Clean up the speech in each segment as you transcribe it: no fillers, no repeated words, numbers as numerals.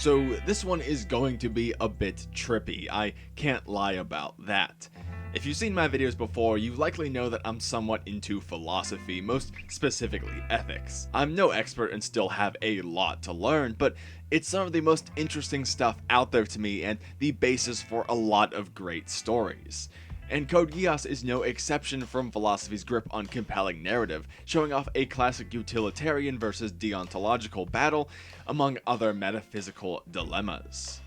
So this one is going to be a bit trippy, I can't lie about that. If you've seen my videos before, you likely know that I'm somewhat into philosophy, most specifically ethics. I'm no expert and still have a lot to learn, but it's some of the most interesting stuff out there to me and the basis for a lot of great stories. And Code Geass is no exception from philosophy's grip on compelling narrative, showing off a classic utilitarian versus deontological battle, among other metaphysical dilemmas.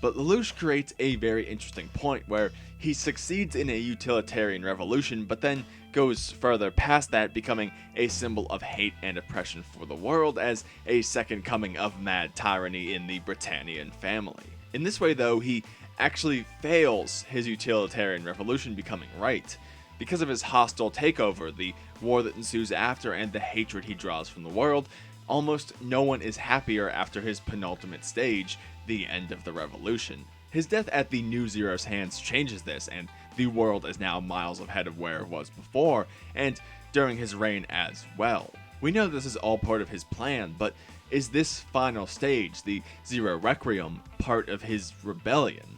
But Lelouch creates a very interesting point where he succeeds in a utilitarian revolution, but then goes further past that, becoming a symbol of hate and oppression for the world as a second coming of mad tyranny in the Britannian family. In this way though, he actually fails his utilitarian revolution becoming right. Because of his hostile takeover, the war that ensues after, and the hatred he draws from the world, almost no one is happier after his penultimate stage, the end of the revolution. His death at the New Zero's hands changes this, and the world is now miles ahead of where it was before, and during his reign as well. We know this is all part of his plan, but is this final stage, the Zero Requiem, part of his rebellion?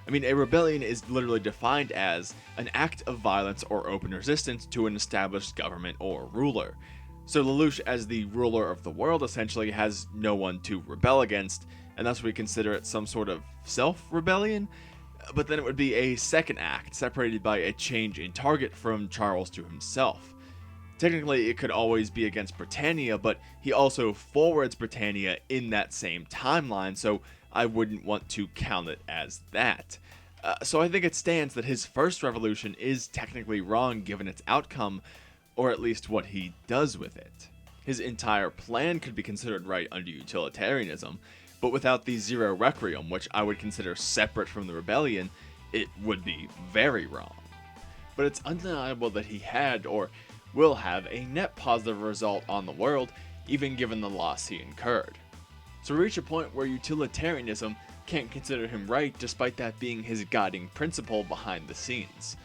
I mean, a rebellion is literally defined as an act of violence or open resistance to an established government or ruler. So Lelouch, as the ruler of the world, essentially has no one to rebel against, and thus we consider it some sort of self-rebellion. But then it would be a second act, separated by a change in target from Charles to himself. Technically, it could always be against Britannia, but he also forwards Britannia in that same timeline, so I wouldn't want to count it as that. So I think it stands that his first revolution is technically wrong given its outcome, or at least what he does with it. His entire plan could be considered right under utilitarianism, but without the Zero Requiem, which I would consider separate from the rebellion, it would be very wrong. But it's undeniable that he had, or will have, a net positive result on the world, even given the loss he incurred. So we reach a point where utilitarianism can't consider him right, despite that being his guiding principle behind the scenes.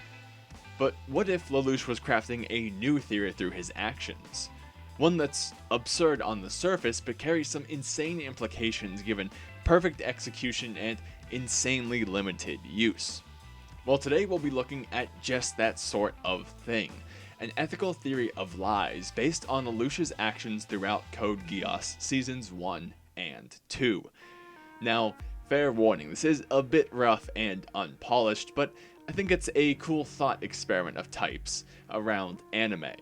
But what if Lelouch was crafting a new theory through his actions? One that's absurd on the surface, but carries some insane implications given perfect execution and insanely limited use. Well, today we'll be looking at just that sort of thing. An ethical theory of lies based on Lelouch's actions throughout Code Geass Seasons 1 and 2. Now, fair warning, this is a bit rough and unpolished, but I think it's a cool thought experiment of types around anime.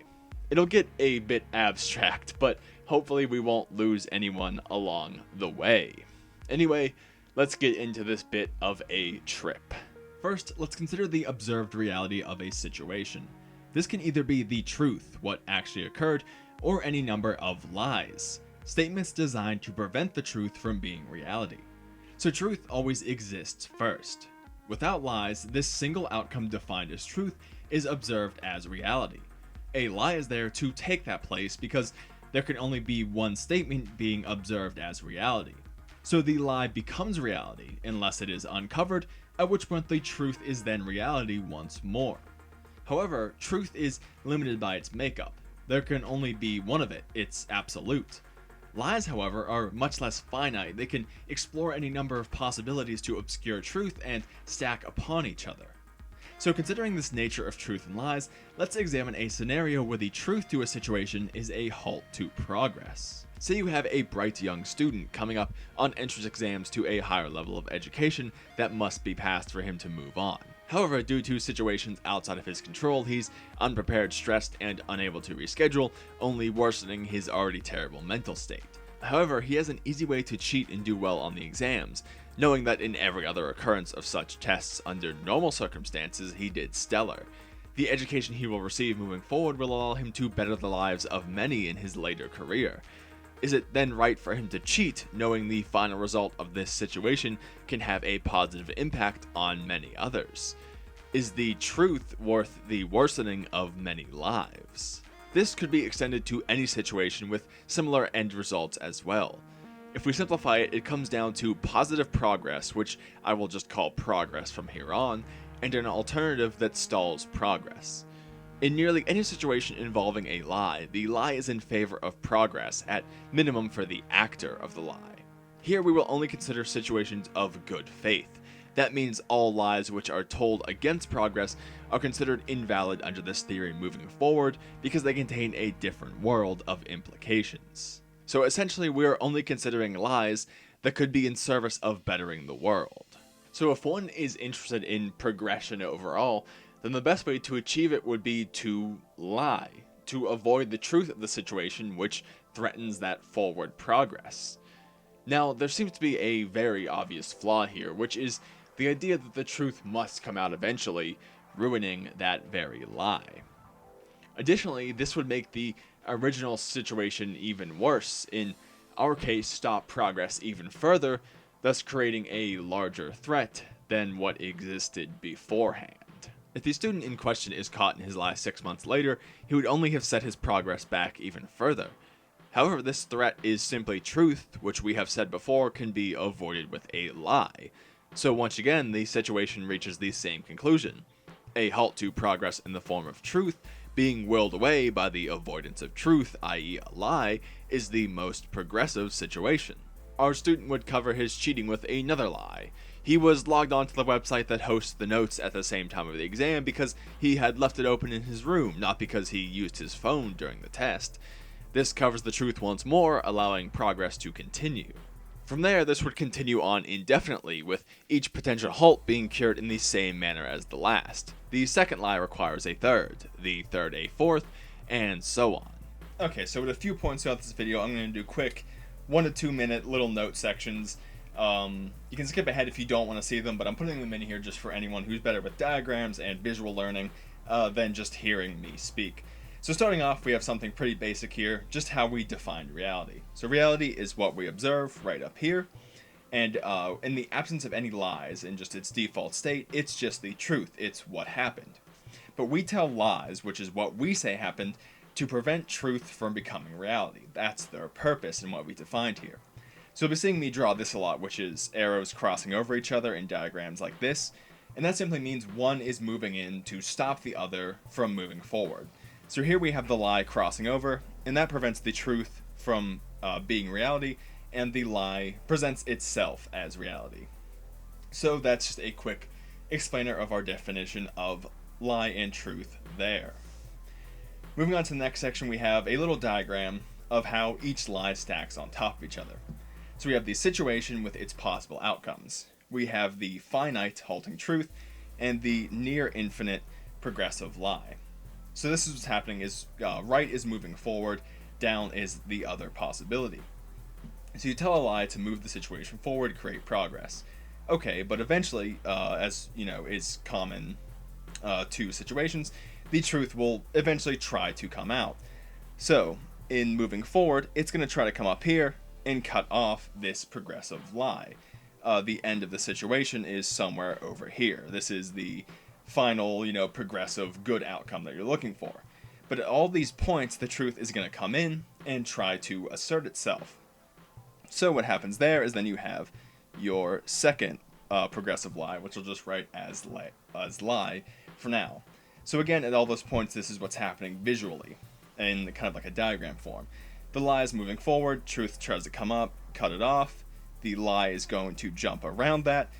It'll get a bit abstract, but hopefully we won't lose anyone along the way. Anyway, let's get into this bit of a trip. First, let's consider the observed reality of a situation. This can either be the truth, what actually occurred, or any number of lies, statements designed to prevent the truth from being reality. So truth always exists first. Without lies, this single outcome defined as truth is observed as reality. A lie is there to take that place because there can only be one statement being observed as reality. So the lie becomes reality unless it is uncovered, at which point the truth is then reality once more. However, truth is limited by its makeup. There can only be one of it, it's absolute. Lies, however, are much less finite. They can explore any number of possibilities to obscure truth and stack upon each other. So considering this nature of truth and lies, let's examine a scenario where the truth to a situation is a halt to progress. Say you have a bright young student coming up on entrance exams to a higher level of education that must be passed for him to move on. However, due to situations outside of his control, he's unprepared, stressed, and unable to reschedule, only worsening his already terrible mental state. However, he has an easy way to cheat and do well on the exams, knowing that in every other occurrence of such tests under normal circumstances he did stellar. The education he will receive moving forward will allow him to better the lives of many in his later career. Is it then right for him to cheat, knowing the final result of this situation can have a positive impact on many others? Is the truth worth the worsening of many lives? This could be extended to any situation with similar end results as well. If we simplify it, it comes down to positive progress, which I will just call progress from here on, and an alternative that stalls progress. In nearly any situation involving a lie, the lie is in favor of progress, at minimum for the actor of the lie. Here we will only consider situations of good faith. That means all lies which are told against progress are considered invalid under this theory moving forward because they contain a different world of implications. So essentially we are only considering lies that could be in service of bettering the world. So if one is interested in progression overall, then the best way to achieve it would be to lie, to avoid the truth of the situation which threatens that forward progress. Now, there seems to be a very obvious flaw here, which is the idea that the truth must come out eventually, ruining that very lie. Additionally, this would make the original situation even worse, in our case stop progress even further, thus creating a larger threat than what existed beforehand. If the student in question is caught in his lie 6 months later, he would only have set his progress back even further. However, this threat is simply truth, which we have said before can be avoided with a lie. So once again, the situation reaches the same conclusion. A halt to progress in the form of truth being willed away by the avoidance of truth, i.e. a lie, is the most progressive situation. Our student would cover his cheating with another lie. He was logged onto the website that hosts the notes at the same time of the exam because he had left it open in his room, not because he used his phone during the test. This covers the truth once more, allowing progress to continue. From there, this would continue on indefinitely, with each potential halt being cured in the same manner as the last. The second lie requires a third, the third a fourth, and so on. Okay, so with a few points throughout this video, I'm going to do quick 1 to 2 minute little note sections. You can skip ahead if you don't want to see them, but I'm putting them in here just for anyone who's better with diagrams and visual learning than just hearing me speak. So starting off, we have something pretty basic here, just how we define reality. So reality is what we observe right up here, and in the absence of any lies, in just its default state, it's just the truth, it's what happened. But we tell lies, which is what we say happened, to prevent truth from becoming reality. That's their purpose and what we defined here. So you'll be seeing me draw this a lot, which is arrows crossing over each other in diagrams like this, and that simply means one is moving in to stop the other from moving forward. So here we have the lie crossing over, and that prevents the truth from being reality, and the lie presents itself as reality. So that's just a quick explainer of our definition of lie and truth there. Moving on to the next section, we have a little diagram of how each lie stacks on top of each other. So we have the situation with its possible outcomes. We have the finite halting truth, and the near infinite progressive lie. So this is what's happening is right is moving forward, down is the other possibility. So you tell a lie to move the situation forward, create progress. Okay, but eventually, as you know, is common to situations, the truth will eventually try to come out. So in moving forward, it's going to try to come up here and cut off this progressive lie. The end of the situation is somewhere over here. This is the final, progressive good outcome that you're looking for. But at all these points, the truth is going to come in and try to assert itself. So what happens there is then you have your second progressive lie, which we'll just write as lie for now. So again, at all those points, this is what's happening visually in kind of like a diagram form. The lie is moving forward, truth tries to come up, cut it off. The lie is going to jump around that,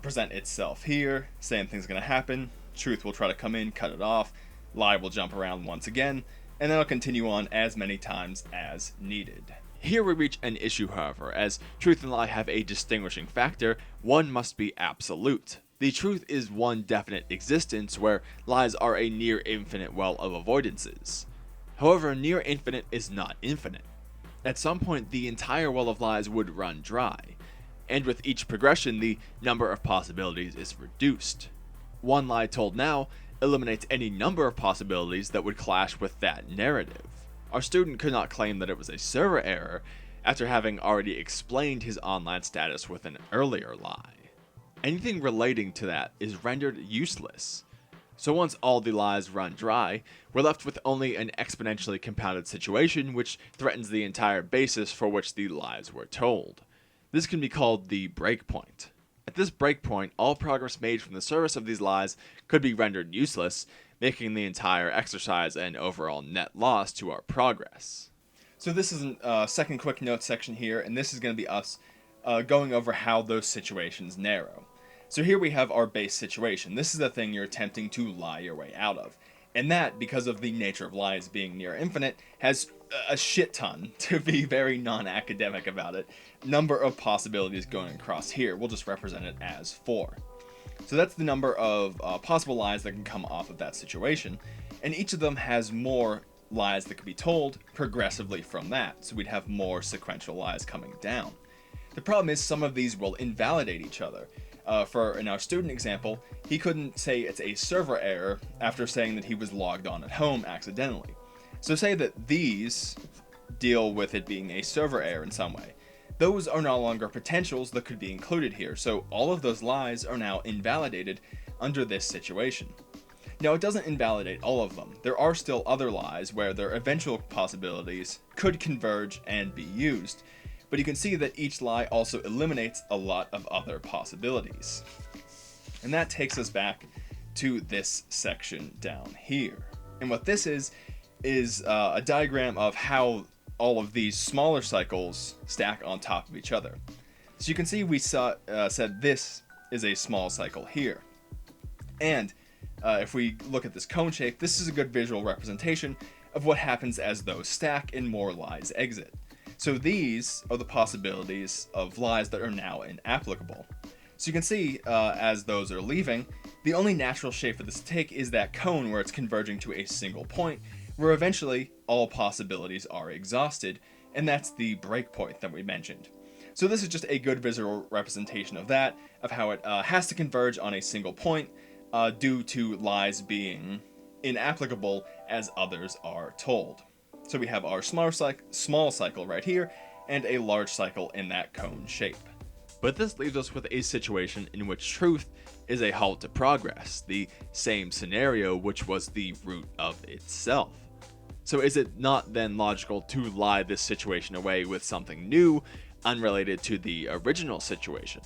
present itself here, same thing's going to happen, truth will try to come in, cut it off, lie will jump around once again, and then it'll continue on as many times as needed. Here we reach an issue, however, as truth and lie have a distinguishing factor. One must be absolute. The truth is one definite existence, where lies are a near infinite well of avoidances. However, near infinite is not infinite. At some point, the entire well of lies would run dry, and with each progression, the number of possibilities is reduced. One lie told now eliminates any number of possibilities that would clash with that narrative. Our student could not claim that it was a server error after having already explained his online status with an earlier lie. Anything relating to that is rendered useless. So once all the lies run dry, we're left with only an exponentially compounded situation which threatens the entire basis for which the lies were told. This can be called the breakpoint. At this breakpoint, all progress made from the service of these lies could be rendered useless, making the entire exercise an overall net loss to our progress. So this is a second quick note section here, and this is going to be us going over how those situations narrow. So here we have our base situation. This is the thing you're attempting to lie your way out of. And that, because of the nature of lies being near infinite, has a shit ton, to be very non-academic about it, number of possibilities going across here. We'll just represent it as 4. So that's the number of possible lies that can come off of that situation. And each of them has more lies that could be told progressively from that. So we'd have more sequential lies coming down. The problem is some of these will invalidate each other. In our student example, he couldn't say it's a server error after saying that he was logged on at home accidentally. So say that these deal with it being a server error in some way. Those are no longer potentials that could be included here, so all of those lies are now invalidated under this situation. Now, it doesn't invalidate all of them. There are still other lies where their eventual possibilities could converge and be used, but you can see that each lie also eliminates a lot of other possibilities. And that takes us back to this section down here. And what this is a diagram of how all of these smaller cycles stack on top of each other. So you can see we said this is a small cycle here. And if we look at this cone shape, this is a good visual representation of what happens as those stack and more lies exit. So these are the possibilities of lies that are now inapplicable. So you can see as those are leaving, the only natural shape for this to take is that cone where it's converging to a single point, where eventually all possibilities are exhausted, and that's the breakpoint that we mentioned. So this is just a good visual representation of that, of how it has to converge on a single point due to lies being inapplicable as others are told. So we have our small cycle right here, and a large cycle in that cone shape. But this leaves us with a situation in which truth is a halt to progress, the same scenario which was the root of itself. So is it not then logical to lie this situation away with something new, unrelated to the original situation?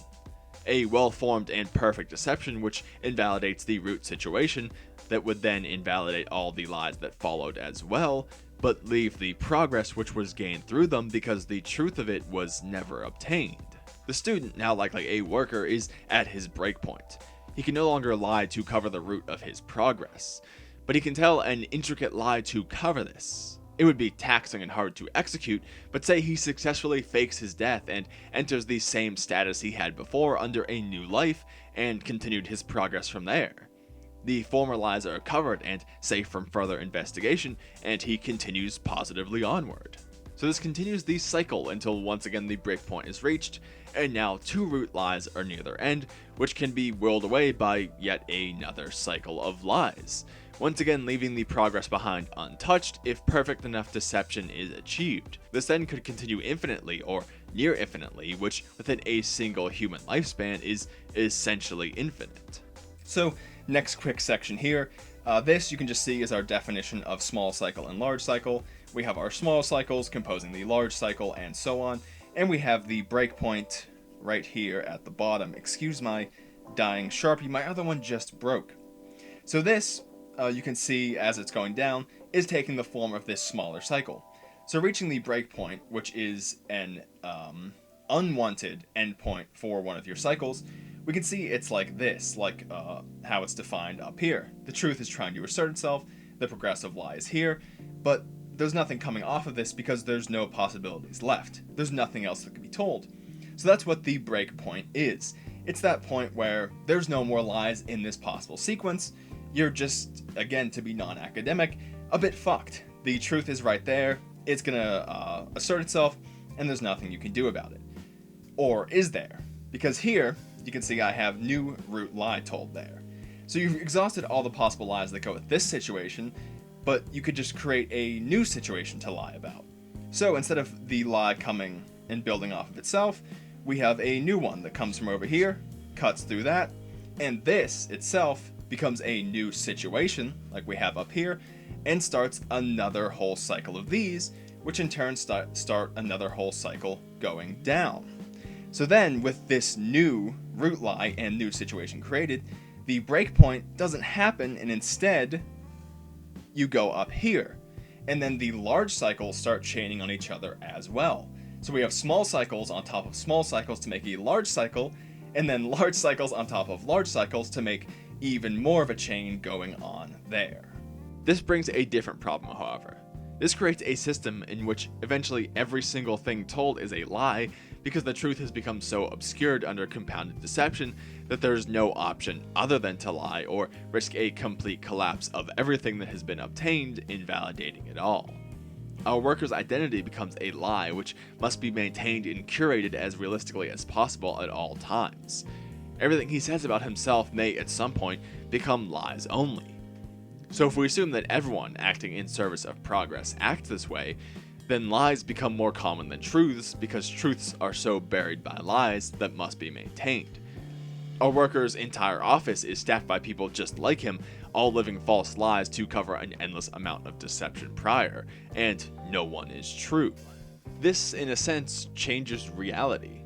A well-formed and perfect deception which invalidates the root situation, that would then invalidate all the lies that followed as well, but leave the progress which was gained through them because the truth of it was never obtained. The student, now like a worker, is at his breakpoint. He can no longer lie to cover the root of his progress, but he can tell an intricate lie to cover this. It would be taxing and hard to execute, but say he successfully fakes his death and enters the same status he had before under a new life and continued his progress from there. The former lies are covered and safe from further investigation, and he continues positively onward. So this continues the cycle until once again the breakpoint is reached, and now 2 root lies are near their end, which can be whirled away by yet another cycle of lies, once again leaving the progress behind untouched if perfect enough deception is achieved. This then could continue infinitely or near infinitely, which within a single human lifespan is essentially infinite. So next quick section here, this you can just see is our definition of small cycle and large cycle. We have our small cycles composing the large cycle and so on, and we have the breakpoint right here at the bottom. Excuse my dying Sharpie, my other one just broke. So this, you can see as it's going down, is taking the form of this smaller cycle. So reaching the breakpoint, which is an unwanted endpoint for one of your cycles, we can see it's like this, like how it's defined up here. The truth is trying to assert itself, the progressive lie is here, but there's nothing coming off of this because there's no possibilities left. There's nothing else that can be told. So that's what the breakpoint is. It's that point where there's no more lies in this possible sequence. You're just, again, to be non-academic, a bit fucked. The truth is right there, it's gonna assert itself, and there's nothing you can do about it. Or is there? Because here, you can see I have new root lie told there. So you've exhausted all the possible lies that go with this situation, but you could just create a new situation to lie about. So instead of the lie coming and building off of itself, we have a new one that comes from over here, cuts through that, and this itself becomes a new situation, like we have up here, and starts another whole cycle of these, which in turn start another whole cycle going down. So then, with this new root lie and new situation created, the breakpoint doesn't happen, and instead, you go up here. And then the large cycles start chaining on each other as well. So we have small cycles on top of small cycles to make a large cycle, and then large cycles on top of large cycles to make even more of a chain going on there. This brings a different problem, however. This creates a system in which eventually every single thing told is a lie because the truth has become so obscured under compounded deception that there's no option other than to lie or risk a complete collapse of everything that has been obtained, invalidating it all. Our worker's identity becomes a lie which must be maintained and curated as realistically as possible at all times. Everything he says about himself may at some point become lies only. So if we assume that everyone acting in service of progress acts this way, then lies become more common than truths because truths are so buried by lies that must be maintained. Our worker's entire office is staffed by people just like him, all living false lies to cover an endless amount of deception prior, and no one is true. This, in a sense, changes reality.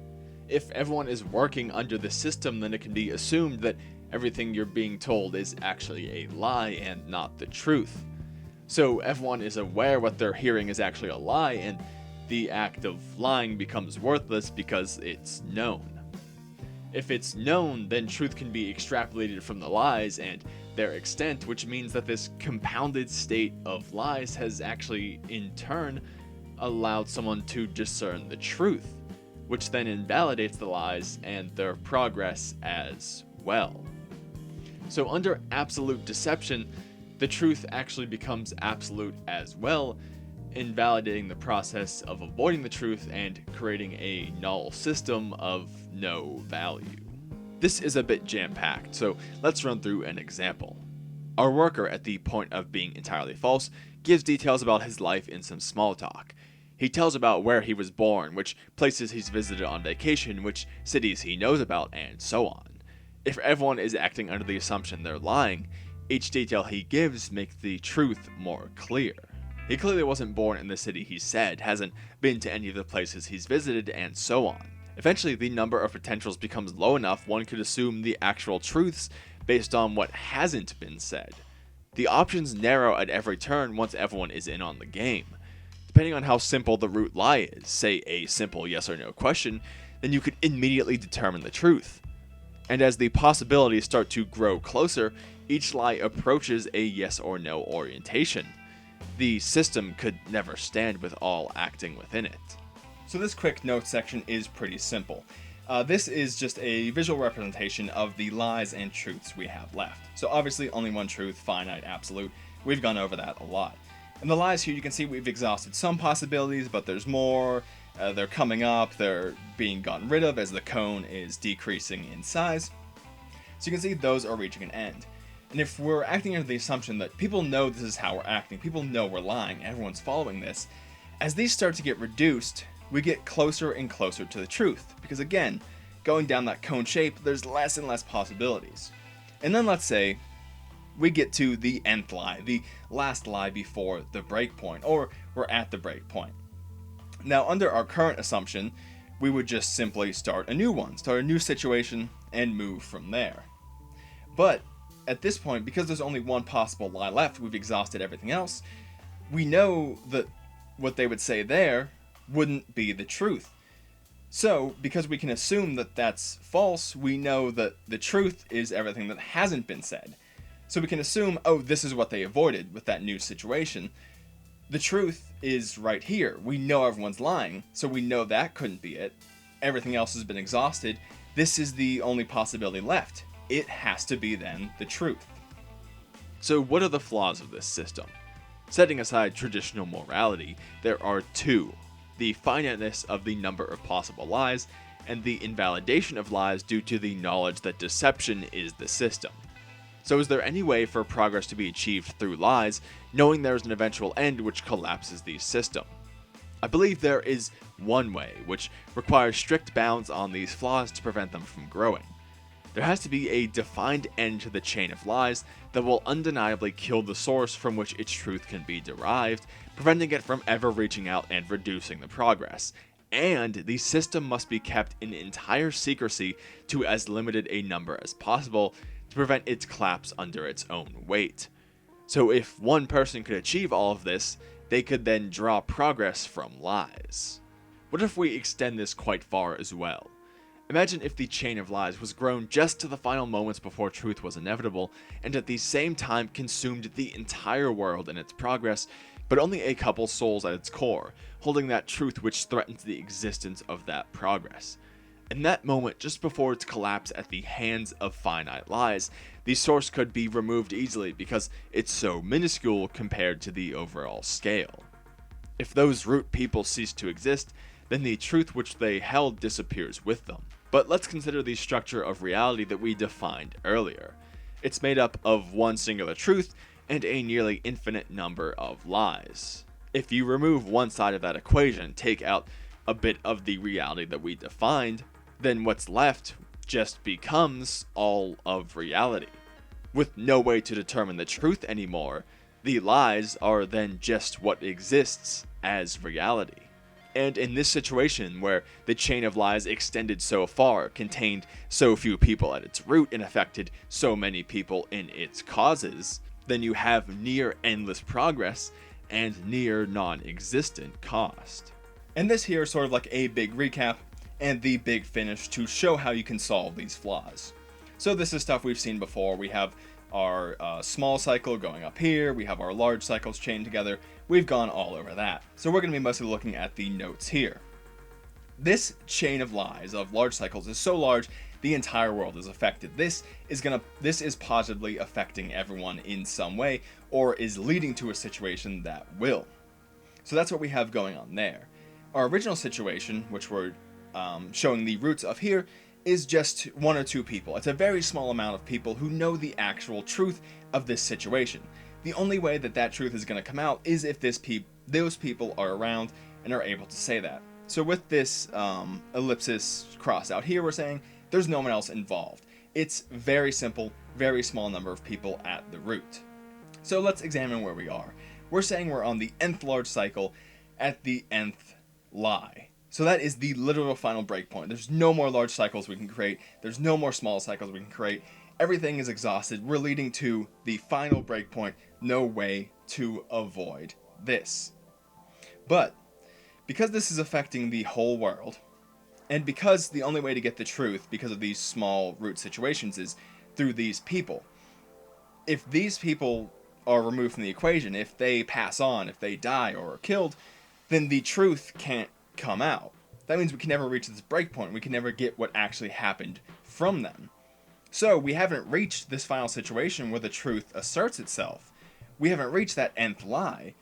If everyone is working under the system, then it can be assumed that everything you're being told is actually a lie and not the truth. So everyone is aware what they're hearing is actually a lie, and the act of lying becomes worthless because it's known. If it's known, then truth can be extrapolated from the lies and their extent, which means that this compounded state of lies has actually, in turn, allowed someone to discern the truth, which then invalidates the lies and their progress as well. So under absolute deception, the truth actually becomes absolute as well, invalidating the process of avoiding the truth and creating a null system of no value. This is a bit jam-packed, so let's run through an example. Our worker, at the point of being entirely false, gives details about his life in some small talk. He tells about where he was born, which places he's visited on vacation, which cities he knows about, and so on. If everyone is acting under the assumption they're lying, each detail he gives makes the truth more clear. He clearly wasn't born in the city he said, hasn't been to any of the places he's visited, and so on. Eventually, the number of potentials becomes low enough one could assume the actual truths based on what hasn't been said. The options narrow at every turn once everyone is in on the game. Depending on how simple the root lie is, say a simple yes or no question, then you could immediately determine the truth. And as the possibilities start to grow closer, each lie approaches a yes or no orientation. The system could never stand with all acting within it. So this quick note section is pretty simple. This is just a visual representation of the lies and truths we have left. So obviously only one truth, finite, absolute. We've gone over that a lot. And the lies here, you can see we've exhausted some possibilities, but there's more. They're coming up, they're being gotten rid of as the cone is decreasing in size. So you can see those are reaching an end. And if we're acting under the assumption that people know this is how we're acting, people know we're lying, everyone's following this, as these start to get reduced, we get closer and closer to the truth. Because again, going down that cone shape, there's less and less possibilities. And then let's say we get to the nth lie, the last lie before the breakpoint, or we're at the breakpoint. Now, under our current assumption, we would just simply start a new one, start a new situation, and move from there. But at this point, because there's only one possible lie left, we've exhausted everything else, we know that what they would say there wouldn't be the truth. So, because we can assume that that's false, we know that the truth is everything that hasn't been said. So we can assume, oh, this is what they avoided with that new situation. The truth is right here. We know everyone's lying, so we know that couldn't be it. Everything else has been exhausted. This is the only possibility left. It has to be then the truth. So what are the flaws of this system? Setting aside traditional morality, there are two: the finiteness of the number of possible lies, and the invalidation of lies due to the knowledge that deception is the system. So is there any way for progress to be achieved through lies, knowing there is an eventual end which collapses the system? I believe there is one way, which requires strict bounds on these flaws to prevent them from growing. There has to be a defined end to the chain of lies that will undeniably kill the source from which its truth can be derived, preventing it from ever reaching out and reducing the progress. And the system must be kept in entire secrecy to as limited a number as possible to prevent its collapse under its own weight. So if one person could achieve all of this, they could then draw progress from lies. What if we extend this quite far as well? Imagine if the chain of lies was grown just to the final moments before truth was inevitable, and at the same time consumed the entire world in its progress, but only a couple souls at its core, holding that truth which threatens the existence of that progress. In that moment, just before its collapse at the hands of finite lies, the source could be removed easily because it's so minuscule compared to the overall scale. If those root people cease to exist, then the truth which they held disappears with them. But let's consider the structure of reality that we defined earlier. It's made up of one singular truth and a nearly infinite number of lies. If you remove one side of that equation, take out a bit of the reality that we defined, then what's left just becomes all of reality. With no way to determine the truth anymore, the lies are then just what exists as reality. And in this situation, where the chain of lies extended so far, contained so few people at its root, and affected so many people in its causes, then you have near endless progress and near non-existent cost. And this here is sort of like a big recap and the big finish to show how you can solve these flaws. So this is stuff we've seen before. We have our small cycle going up here, we have our large cycles chained together. We've gone all over that. So we're going to be mostly looking at the notes here. This chain of lies of large cycles is so large, the entire world is affected. This is positively affecting everyone in some way, or is leading to a situation that will. So that's what we have going on there. Our original situation, which we're showing the roots of here, is just one or two people. It's a very small amount of people who know the actual truth of this situation. The only way that that truth is going to come out is if those people are around and are able to say that. So with this ellipsis crossed out here, we're saying there's no one else involved. It's very simple, very small number of people at the root. So let's examine where we are. We're saying we're on the nth large cycle at the nth lie. So that is the literal final breakpoint. There's no more large cycles we can create. There's no more small cycles we can create. Everything is exhausted. We're leading to the final breakpoint. No way to avoid this. But because this is affecting the whole world, and because the only way to get the truth because of these small root situations is through these people, if these people are removed from the equation, if they pass on, if they die or are killed, then the truth can't come out. That means we can never reach this breakpoint. We can never get what actually happened from them. So we haven't reached this final situation where the truth asserts itself. We haven't reached that nth lie.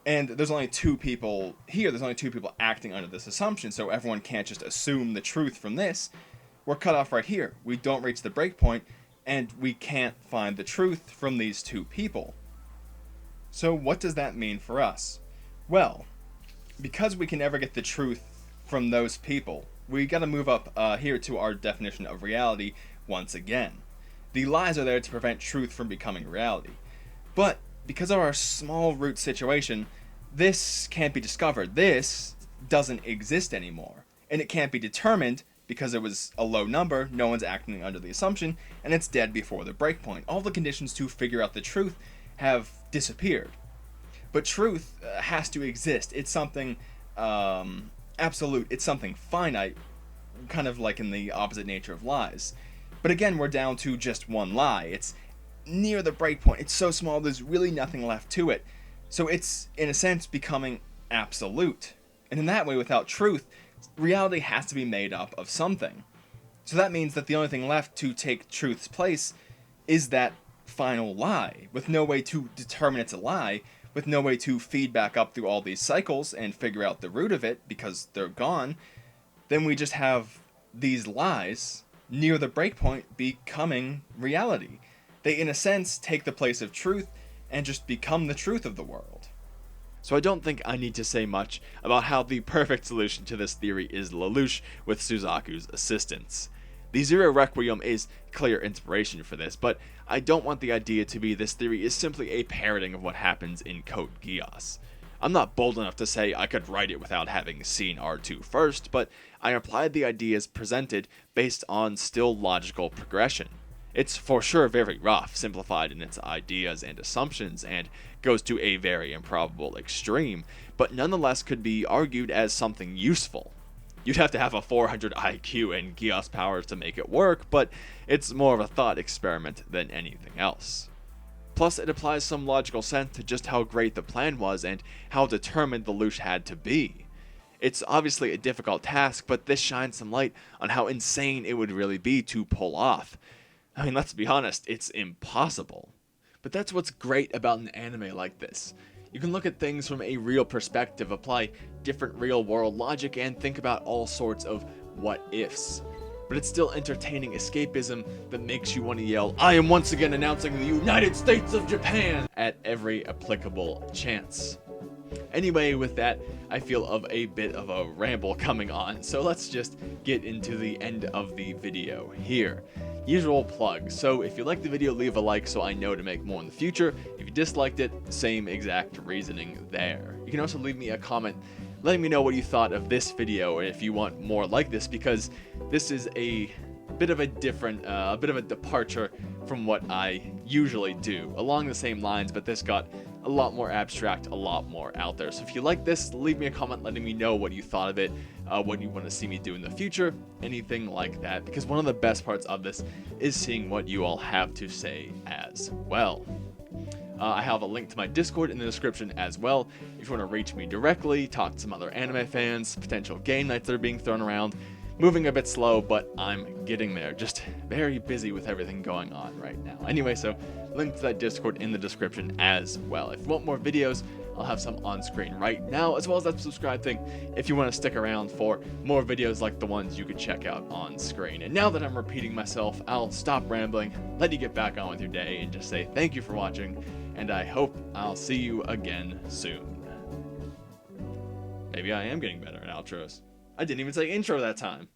And there's only two people here. There's only two people acting under this assumption, so everyone can't just assume the truth from this. We're cut off right here. We don't reach the breakpoint, and we can't find the truth from these two people. So what does that mean for us? Well, because we can never get the truth from those people, we gotta move up here to our definition of reality once again. The lies are there to prevent truth from becoming reality. But because of our small root situation, this can't be discovered. This doesn't exist anymore. And it can't be determined because it was a low number, no one's acting under the assumption, and it's dead before the breakpoint. All the conditions to figure out the truth have disappeared. But truth has to exist. It's something absolute. It's something finite, kind of like in the opposite nature of lies. But again, we're down to just one lie. It's near the breakpoint. It's so small, there's really nothing left to it. So it's, in a sense, becoming absolute. And in that way, without truth, reality has to be made up of something. So that means that the only thing left to take truth's place is that final lie, with no way to determine it's a lie, with no way to feed back up through all these cycles and figure out the root of it because they're gone. Then we just have these lies near the breakpoint becoming reality. They, in a sense, take the place of truth and just become the truth of the world. So I don't think I need to say much about how the perfect solution to this theory is Lelouch with Suzaku's assistance. The Zero Requiem is clear inspiration for this, but I don't want the idea to be this theory is simply a parroting of what happens in Code Geass. I'm not bold enough to say I could write it without having seen R2 first, but I applied the ideas presented based on still logical progression. It's for sure very rough, simplified in its ideas and assumptions, and goes to a very improbable extreme, but nonetheless could be argued as something useful. You'd have to have a 400 IQ and Geass powers to make it work, but it's more of a thought experiment than anything else. Plus, it applies some logical sense to just how great the plan was and how determined Lelouch had to be. It's obviously a difficult task, but this shines some light on how insane it would really be to pull off. I mean, let's be honest, it's impossible. But that's what's great about an anime like this. You can look at things from a real perspective, apply different real-world logic, and think about all sorts of what-ifs. But it's still entertaining escapism that makes you want to yell, "I am once again announcing the United States of Japan!" at every applicable chance. Anyway, with that, I feel of a bit of a ramble coming on, so let's just get into the end of the video here. Usual plug, so if you liked the video, leave a like so I know to make more in the future. If you disliked it, same exact reasoning there. You can also leave me a comment letting me know what you thought of this video and if you want more like this, because this is a bit of a different, a bit of a departure from what I usually do, along the same lines, but this got a lot more abstract, a lot more out there. So if you like this, leave me a comment letting me know what you thought of it, what you want to see me do in the future, anything like that, because one of the best parts of this is seeing what you all have to say as well. I have a link to my Discord in the description as well, if you want to reach me directly, talk to some other anime fans, potential game nights that are being thrown around. Moving a bit slow, but I'm getting there. Just very busy with everything going on right now. Anyway, so link to that Discord in the description as well. If you want more videos, I'll have some on screen right now, as well as that subscribe thing if you want to stick around for more videos like the ones you could check out on screen. And now that I'm repeating myself, I'll stop rambling, let you get back on with your day, and just say thank you for watching, and I hope I'll see you again soon. Maybe I am getting better at outros. I didn't even say intro that time.